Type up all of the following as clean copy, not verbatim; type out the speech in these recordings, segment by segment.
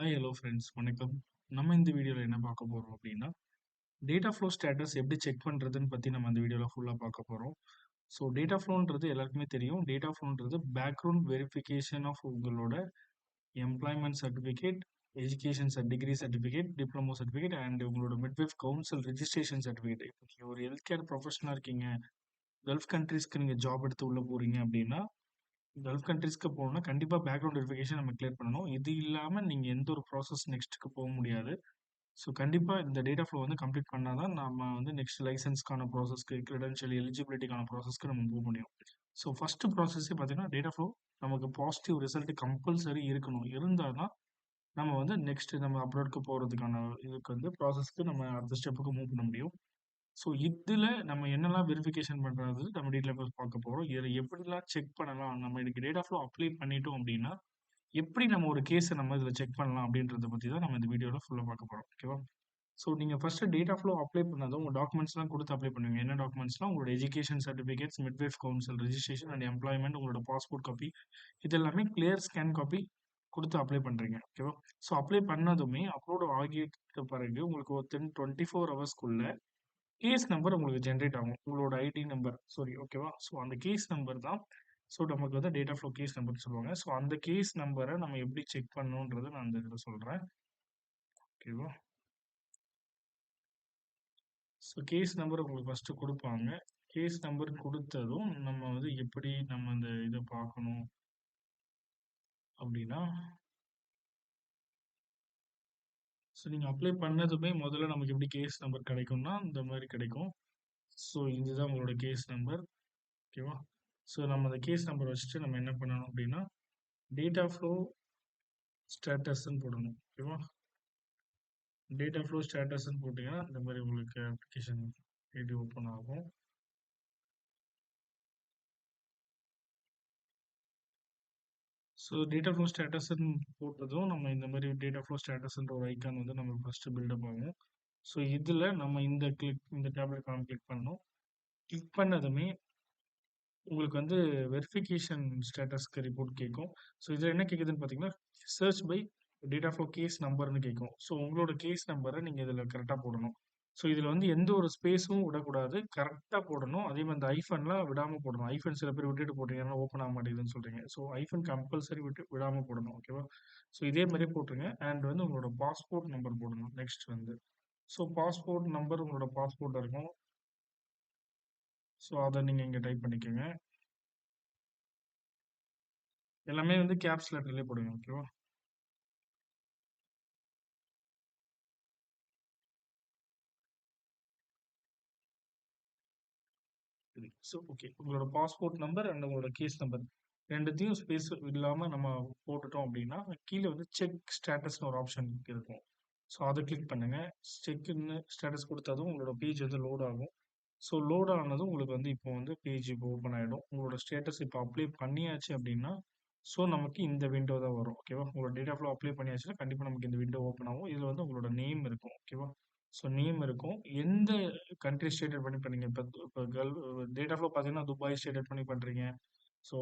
Hi hello friends வணக்கம். நம்ம இந்த வீடியோவில் என்ன பார்க்க போகிறோம் அப்படின்னா டேட்டா ஃப்ளோ ஸ்டேட்டஸ் எப்படி செக் பண்ணுறதுன்னு பற்றி நம்ம அந்த வீடியோவில் ஃபுல்லாக பார்க்க போகிறோம். ஸோ டேட்டா ஃப்ளோன்றது எல்லாருக்குமே தெரியும். டேட்டா ஃப்ளோன்றது பேக்ரவுண்ட் வெரிஃபிகேஷன் ஆஃப் உங்களோட employment certificate, education degree certificate, diploma certificate and உங்களோட மிட்வைஃப் கவுன்சில் ரெஜிஸ்ட்ரேஷன் சர்டிஃபிகேட். இப்போ நீங்கள் ஒரு ஹெல்த் கேர் ப்ரொஃபஷனாக இருக்கீங்க, கல்ஃப் கண்ட்ரீஸ்க்கு நீங்கள் ஜாப் எடுத்து உள்ளே போகிறீங்க அப்படின்னா கல்ஃப் கண்ட்ரீஸ்க்கு போகணும்னா கண்டிப்பாக பேக்ரவுண்ட் வெரிஃபிகேஷன் நம்ம கிளியர் பண்ணணும். இது இல்லாமல் நீங்கள் எந்த ஒரு ப்ராசஸ் நெக்ஸ்ட்டுக்கு போக முடியாது. ஸோ கண்டிப்பாக இந்த டேட்டா ஃப்ளோ வந்து கம்ப்ளீட் பண்ணால் தான் நம்ம வந்து நெக்ஸ்ட் லைசன்ஸ்க்கான ப்ராசஸ்க்கு, கிரெடென்ஷியல் எலிஜிபிலிட்டிக்கான ப்ராசஸ்க்கு நம்ம போக முடியும். ஸோ ஃபஸ்ட்டு ப்ராசஸே பார்த்தீங்கன்னா டேட்டா ஃப்ளோ நமக்கு பாசிட்டிவ் ரிசல்ட் கம்பல்சரி இருக்கணும். இருந்தால் தான் நம்ம வந்து நெக்ஸ்ட் நம்ம அப்ரோட்க்கு போகிறதுக்கான இதுக்கு வந்து ப்ராசஸ்க்கு நம்ம அடுத்த ஸ்டெப்புக்கு மூவ் பண்ண முடியும். ஸோ இதில் நம்ம என்னெல்லாம் வெரிஃபிகேஷன் பண்ணுறது நம்ம டீட்டெயிலாக பார்க்க போகிறோம். இதில் எப்படிலாம் செக் பண்ணலாம், நம்ம இதுக்கு டேட்டா ஃப்ளோ அப்ளை பண்ணிட்டோம் அப்படின்னா எப்படி நம்ம ஒரு கேஸை நம்ம இதில் செக் பண்ணலாம் அப்படின்றத பற்றி தான் நம்ம இந்த வீடியோவில் ஃபுல்லாக பார்க்க போகிறோம். ஓகேவா? ஸோ நீங்கள் ஃபஸ்ட்டு டேட்டா ஃப்ளோ அப்ளை பண்ணதும் உங்கள் டாக்குமெண்ட்ஸ்லாம் கொடுத்து அப்ளை பண்ணுவீங்க. என்ன டாக்குமெண்ட்ஸ்லாம் உங்களோட education certificates, midwife council registration and employment, உங்களோட பாஸ்போர்ட் காப்பி, இது எல்லாமே கிளியர் ஸ்கேன் காப்பி கொடுத்து அப்ளை பண்ணுறீங்க. ஓகேவா? ஸோ அப்ளை பண்ணதுமே அப்லோட் ஆகிட்ட பிறகு உங்களுக்கு ஒரு 24 ஹவர்ஸ்க்குள்ள கேஸ் நம்பர் உங்களுக்கு ஜென்ரேட் ஆகும். உங்களோட ஐடி நம்பர் சாரி ஓகேவா? ஸோ அந்த கேஸ் நம்பர் தான் ஸோ நமக்கு வந்து டேட்டா ஃப்ளோ கேஸ் நம்பர்னு சொல்லுவாங்க. ஸோ அந்த கேஸ் நம்பரை நம்ம எப்படி செக் பண்ணணுன்றதை நான் இந்த இதில் சொல்கிறேன். ஓகேவா? ஸோ கேஸ் நம்பர் உங்களுக்கு ஃபஸ்ட்டு கொடுப்பாங்க. கேஸ் நம்பர் கொடுத்ததும் நம்ம வந்து எப்படி நம்ம இந்த இதை பார்க்கணும் அப்படின்னா ஸோ நீங்கள் அப்ளை பண்ணதுமே முதல்ல நமக்கு எப்படி கேஸ் நம்பர் கிடைக்கும்னா இந்த மாதிரி கிடைக்கும். ஸோ இதுதான் உங்களோட கேஸ் நம்பர். ஓகேவா? ஸோ நம்ம அந்த கேஸ் நம்பர் வச்சுட்டு நம்ம என்ன பண்ணணும் அப்படின்னா டேட்டா ஃப்ளோ ஸ்டேட்டஸ்ன்னு போடணும். ஓகேவா? டேட்டா ஃப்ளோ ஸ்டேட்டஸ்ன்னு போட்டிங்கன்னா இந்த மாதிரி உங்களுக்கு அப்ளிகேஷன் ஐடி ஓப்பன் ஆகும். ஸோ டேட்டா ஃப்ளோ ஸ்டேட்டஸ்ன்னு போட்டதும் நம்ம இந்த மாதிரி டேட்டா ஃப்ளோ ஸ்டேட்டஸ்ன்ற ஒரு ஐக்கான் வந்து நம்ம ஃபஸ்ட்டு பில்டப் ஆகும். ஸோ இதில் நம்ம இந்த டேப்லெட் கிளிக் பண்ணணும். கிளிக் பண்ணதுமே உங்களுக்கு வந்து வெரிஃபிகேஷன் ஸ்டேட்டஸ்க்கு ரிப்போர்ட் கேட்கும். ஸோ இதில் என்ன கேட்குதுன்னு பார்த்தீங்கன்னா search by data flow case நம்பர்னு கேட்கும். ஸோ உங்களோட கேஸ் நம்பரை நீங்கள் இதில் கரெக்டாக போடணும். ஸோ இதில் வந்து எந்த ஒரு ஸ்பேஸும் விடக்கூடாது, கரெக்டாக போடணும். அதே மாதிரி இந்த ஐஃபன்லாம் விடாமல் போடணும். ஐஃபன் சில பேர் விட்டுட்டு போட்டீங்கன்னா ஓப்பன் ஆக மாட்டேங்குதுன்னு சொல்கிறீங்க. ஸோ ஐஃபன் கம்பல்சரி விடாமல் போடணும். ஓகேவா? ஸோ இதே மாதிரி போட்டுருங்க. அண்ட் வந்து உங்களோட பாஸ்போர்ட் நம்பர் போடணும். நெக்ஸ்ட் வந்து ஸோ பாஸ்போர்ட் நம்பர் உங்களோட பாஸ்போர்ட் இருக்கும். ஸோ அதை நீங்கள் இங்கே டைப் பண்ணிக்கோங்க. எல்லாமே வந்து கேப்ஸ் லெட்டர்லேயே போடுங்க. ஓகேவா? ஸோ ஓகே உங்களோட பாஸ்போர்ட் நம்பர் அண்ட் உங்களோட கேஸ் நம்பர் ரெண்டுத்தையும் ஸ்பேஸ் இல்லாமல் நம்ம போட்டுட்டோம் அப்படின்னா கீழே வந்து செக் ஸ்டேட்டஸ்னு ஒரு ஆப்ஷன் இருக்கும். ஸோ அதை கிளிக் பண்ணுங்க. செக்னு ஸ்டேட்டஸ் கொடுத்ததும் உங்களோட பேஜ் வந்து லோட் ஆகும். ஸோ லோட் ஆனதும் உங்களுக்கு வந்து இப்போ வந்து பேஜ் இப்போ ஓப்பன் ஆகிடும். உங்களோட ஸ்டேட்டஸ் இப்போ அப்ளை பண்ணியாச்சு அப்படின்னா ஸோ நமக்கு இந்த விண்டோ தான் வரும். ஓகேவா? உங்களோட டேட்டா ஃப்ளோ அப்ளை பண்ணியாச்சுன்னா கண்டிப்பாக நமக்கு இந்த விண்டோ ஓப்பன் ஆகும். இதில் வந்து உங்களோட நேம் இருக்கும். ஓகேவா? ஸோ நேம் இருக்கும். எந்த கண்ட்ரி ஸ்டேட்டட் பண்ணி பண்ணீங்க? இப்போ டேட்டா ஃப்ளோ பார்த்தீங்கன்னா துபாய் ஸ்டேட்டட் பண்ணி பண்ணுறீங்க. ஸோ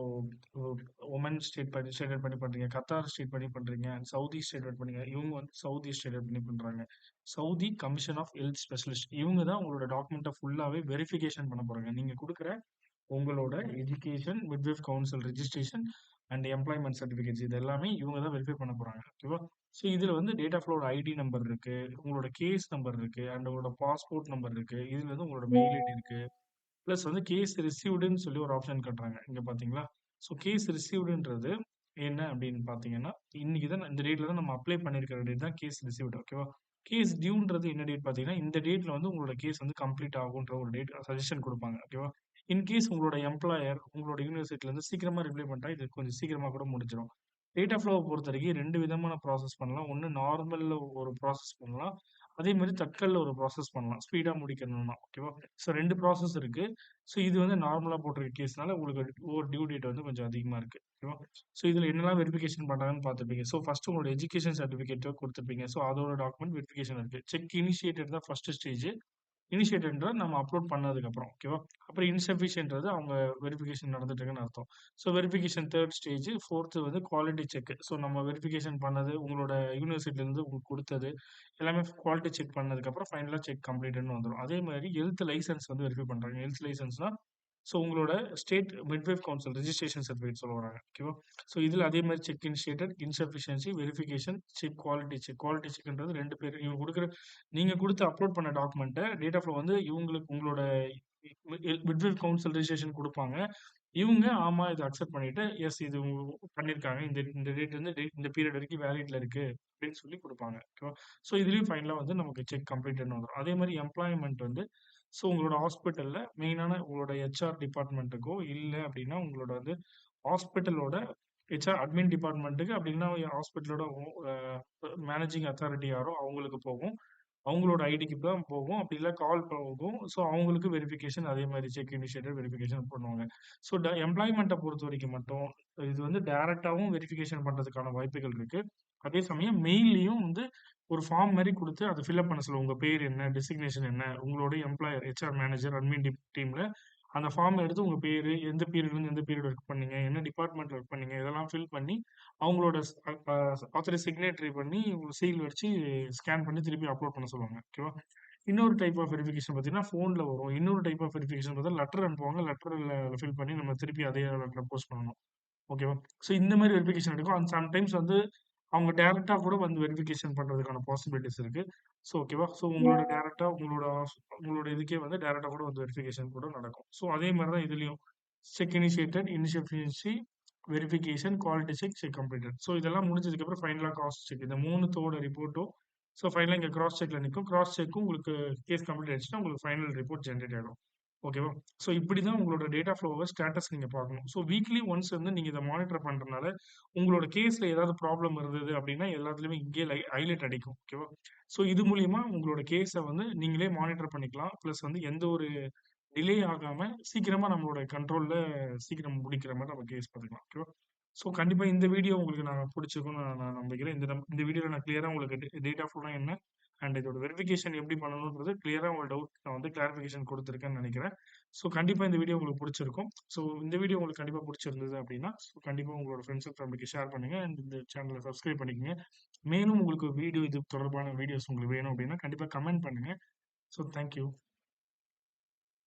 ஒமன் ஸ்டேட்டட் பண்ணி பண்ணுறீங்க. கத்தார் ஸ்டேட் பண்ணி பண்ணுறீங்க. சவுதி ஸ்டேட்டட் பண்ணீங்க. இவங்க வந்து சவுதி ஸ்டேட்டட் பண்ணி பண்ணுறாங்க. Saudi commission of health specialist இவங்க தான் உங்களோட டாக்குமெண்ட்டை ஃபுல்லாகவே வெரிஃபிகேஷன் பண்ண போகிறாங்க. நீங்கள் கொடுக்குற உங்களோட education, midwife council registration and employment certificates இது எல்லாமே இவங்க தான் வெரிஃபை பண்ண போகிறாங்க. ஓகேவா? ஸோ இதில் வந்து டேட்டா ஃப்ளோட ஐடி நம்பர் இருக்கு, உங்களோட கேஸ் நம்பர் இருக்கு, அண்ட் உங்களோட பாஸ்போர்ட் நம்பர் இருக்கு, இதுல வந்து உங்களோட மெயில் ஐடி இருக்கு, ப்ளஸ் வந்து கேஸ் ரிசீவ்டுன்னு சொல்லி ஒரு ஆப்ஷன் காட்டுறாங்க இங்க பாத்தீங்களா? ஸோ கேஸ் ரிசீவ்டுன்றது என்ன அப்படின்னு பாத்தீங்கன்னா இன்னைக்கு தான் இந்த டேட்ல தான் நம்ம அப்ளை பண்ணிருக்கிற டேட் தான் கேஸ் ரிசீவ்டு. ஓகேவா? கேஸ் டியூன்றது என்ன டேட் பாத்தீங்கன்னா இந்த டேட்ல வந்து உங்களோட கேஸ் வந்து கம்ப்ளீட் ஆகுன்ற ஒரு டேட் சஜஷன் கொடுப்பாங்க. ஓகேவா? இன்கேஸ் உங்களோட எம்ப்ளாயர் உங்களோட யூனிவர்சிட்டில இருந்து சீக்கிரமா ரிப்ளை பண்ணிட்டா இது கொஞ்சம் சீக்கிரமா கூட முடிஞ்சிடும். டேட்டா ஃப்ளோவை பொறுத்த வரைக்கும் ரெண்டு விதமான ப்ராசஸ் பண்ணலாம். ஒன்று நார்மல்ல ஒரு ப்ராசஸ் பண்ணலாம், அதே மாதிரி தட்கல்ல ஒரு ப்ராசஸ் பண்ணலாம் ஸ்பீடா முடிக்கணும்னா. ஓகேவா? ஸோ ரெண்டு ப்ராசஸ் இருக்கு. ஸோ இது வந்து நார்மலா போட்டிருக்க கேஸ்னால உங்களுக்கு ஒரு டியூ டேட் வந்து கொஞ்சம் அதிகமா இருக்கு. ஓகேவா? ஸோ இதுல என்னெல்லாம் வெரிஃபிகேஷன் பண்றாங்கன்னு பார்த்துப்பீங்க. ஸோ ஃபர்ஸ்ட் உங்களோட எஜுகேஷன் சர்டிஃபிகேட் கொடுத்துருப்பீங்க. ஸோ அதோட டாக்குமெண்ட் வெரிஃபிகேஷன் இருக்கு. செக் இனிஷியேட்டட் தான் ஃபர்ஸ்ட் ஸ்டேஜ். இனிஷியேட்டட்ன்றது நம்ம அப்லோட் பண்ணதுக்கப்புறம். ஓகேவா? அப்புறம் இன்சஃபிஷியன்ட்றது அவங்க வெரிஃபிகேஷன் நடந்துட்டு இருக்குன்னு அர்த்தம். So verification 3 stage. 4த் வந்து குவாலிட்டி செக். ஸோ நம்ம வெரிஃபிகேஷன் பண்ணது, உங்களோட யூனிவர்சிட்டிலேருந்து உங்களுக்கு குடுத்தது, எல்லாமே குவாலிட்டி செக் பண்ணதுக்கப்புறம் ஃபைனலா செக் கம்ப்ளீட்டட்ன்னு வந்துரும். அதே மாரி ஹெல்த் லைசென்ஸ் வந்து வெரிஃபை பண்றாங்க. ஹெல்த் லைசென்ஸ்னா, ஸோ உங்களோட state midwife council registration certificate சொல்ல வராங்க. ஓகேவா? ஸோ இதில அதே மாரி check initiated, insufficiency, verification, check, quality check. Quality செக்ன்றது 2 பேர். இவங்க குடுக்குற நீங்க குடுத்து அப்லோட் பண்ண டாக்குமெண்ட்ட டேட்டா ஃப்ளோ வந்து இவங்களுக்கு உங்களோட மிட்வைஃப் கவுன்சில் ரிஜிஸ்ட்ரேஷன் குடுப்பாங்க. இவங்க ஆமா இத அக்செப்ட் பண்ணிட்டு, எஸ் இது பண்ணியிருக்காங்க. இந்த இந்த டேட் வந்து இந்த பீரியட் வரைக்கும் வேலிட்ல இருக்கு அப்படின்னு சொல்லி குடுப்பாங்க. ஓகேவா? ஸோ இதுலயும் ஃபைனலா வந்து நமக்கு செக் கம்ப்ளீட்டட்ன்னு வந்துரும். அதே மாரி எம்ப்ளாய்மென்ட் வந்து ஸோ உங்களோட ஹாஸ்பிட்டல்ல மெயினான உங்களோட ஹெச்ஆர் டிபார்ட்மென்ட்டுக்கோ, இல்ல அப்படின்னா உங்களோட வந்து ஹாஸ்பிட்டலோட ஹெச்ஆர் அட்மின் டிபார்ட்மென்ட்டுக்கு அப்படி இல்லன்னா ஹாஸ்பிட்டலோட அ மேனேஜிங் அத்தாரிட்டி யாரோ அவங்களுக்கு போகும். அவங்களோட ஐடிக்கு தான் போகும். அப்படி இல்ல கால் போகும். ஸோ அவங்களுக்கு வெரிஃபிகேஷன் அதே மாரி செக் இனிஷியேட்டட் வெரிஃபிகேஷன் பண்ணுவாங்க. ஸோ எம்ப்ளாய்மென்ட்ட பொறுத்தவரைக்கும் மட்டும் இது வந்து டைரக்ட்டாவும் வெரிஃபிகேஷன் பண்றதுக்கான வாய்ப்புகள் இருக்கு. அதே சமயம் மெயில்லயும் வந்து ஒரு ஃபார்ம் மாரி குடுத்து அத ஃபில் அப் பண்ண சொல்லுவோம். உங்க பேர் என்ன? டெசிக்னேஷன் என்ன? உங்களோட எம்ப்ளாயர் ஹெச்ஆர் மேனேஜர், அட்மின் டீம்ல அந்த ஃபார்ம் எடுத்து உங்க பேரு, எந்த பீரியட்லருந்து எந்த பீரியட் ஒர்க் பண்ணீங்க? என்ன டிபார்ட்மெண்ட்ல ஒர்க் பண்ணீங்க? இதெல்லாம் ஃபில் பண்ணி அவங்களோட ஆத்தரைஸ் சிக்னேட்டரி பண்ணி சீல் வச்சு ஸ்கேன் பண்ணி திருப்பி அப்லோட் பண்ண சொல்லுவாங்க. ஓகேவா? இன்னொரு டைப் ஆஃப் வெரிஃபிகேஷன் பார்த்தீங்கன்னா, ஃபோன்ல வரும். இன்னொரு டைப் ஆஃப் வெரிஃபிகேஷன் பார்த்தா லெட்டர் அனுப்புவாங்க. லெட்டர்ல ஃபில் பண்ணி நம்ம திருப்பி அதே லெட்டர போஸ்ட் பண்ணணும். ஓகேவா? ஸோ இந்த மாரி வெரிஃபிகேஷன் இருக்கும். அண்ட் சம்டைம்ஸ் வந்து அவங்க டைரக்ட்டா கூட வந்து வெரிஃபிகேஷன் பண்றதுக்கான பாசிபிலிட்டீஸ் இருக்கு. ஸோ ஓகேவா? ஸோ உங்களோட டைரக்ட்டா உங்களோட இதுக்கே வந்து டைரக்ட்டா கூட வந்து வெரிஃபிகேஷன் கூட நடக்கும். ஸோ அதே மாரி தான் இதுலயும். செக் இனிஷியேட்டட், இனிஷியபிலிட்டி, verification, quality check, check completed. So இதெல்லாம் முடிஞ்சதுக்கப்புறம் ஃபைனலா கிராஸ் செக். இந்த 3த்தோட ரிப்போர்ட்டும் ஸோ ஃபைனலா இங்க கிராஸ் செக்ல நிக்கும். கிராஸ் செக்கும் உங்களுக்கு கேஸ் கம்ப்ளீட் ஆயிடுச்சுன்னா, உங்களுக்கு ஃபைனல் ரிப்போர்ட் ஜெனரேட் ஆயிடும். ஓகேவா? ஸோ இப்படி தான் உங்களோட டேட்டா ஃப்ளோவ ஸ்டேட்டஸ் நீங்க பார்க்கணும். ஸோ வீக்லி ஒன்ஸ் வந்து நீங்க இத மானிட்டர் பண்றனால, உங்களோட கேஸ்ல ஏதாவது ப்ராப்ளம் இருந்தது அப்படின்னா, எல்லாத்துலயுமே இங்கேயே ஹைலைட் அடிக்கும். ஓகேவா? ஸோ இது மூலியமா உங்களோட கேஸ வந்து நீங்களே மானிட்டர் பண்ணிக்கலாம். பிளஸ் வந்து எந்த ஒரு டிலே ஆகாம சீக்கிரமா நம்மளோட கண்ட்ரோல்ல சீக்கிரம் முடிக்கிற மாரி நம்ம கேஸ் பார்த்துக்கலாம். ஓகேவா? ஸோ கண்டிப்பா இந்த வீடியோ உங்களுக்கு நான் புடிச்சிருக்கும்னு நான் நான் நம்பிக்கிறேன். இந்த வீடியோல நான் கிளியரா உங்களுக்கு டேட்டா ஃப்ளோனா என்ன? அண்ட் இதோட வெரிஃபிகேஷன் எப்படி பண்ணணும்ன்றது கிளியரா உங்க டவுட் நான் வந்து கிளாரிஃபிகேஷன் குடுத்துருக்கேன்னு நெனைக்கிறேன். ஸோ கண்டிப்பா இந்த வீடியோ உங்களுக்கு புடிச்சிருக்கும். ஸோ இந்த வீடியோ உங்களுக்கு கண்டிப்பா புடிச்சிருந்தது அப்படின்னா, ஸோ கண்டிப்பா உங்களோட ஃப்ரெண்ட்ஸ் அண்ட் ஃபேமிலிக்கு ஷேர் பண்ணுங்க. அண்ட் இந்த சேனல சப்ஸ்கிரைப் பண்ணிக்கங்க. மேலும் உங்களுக்கு இது தொடர்பான வீடியோஸ் உங்களுக்கு வேணும் அப்படின்னா, கண்டிப்பா கமெண்ட் பண்ணுங்க. So thank you.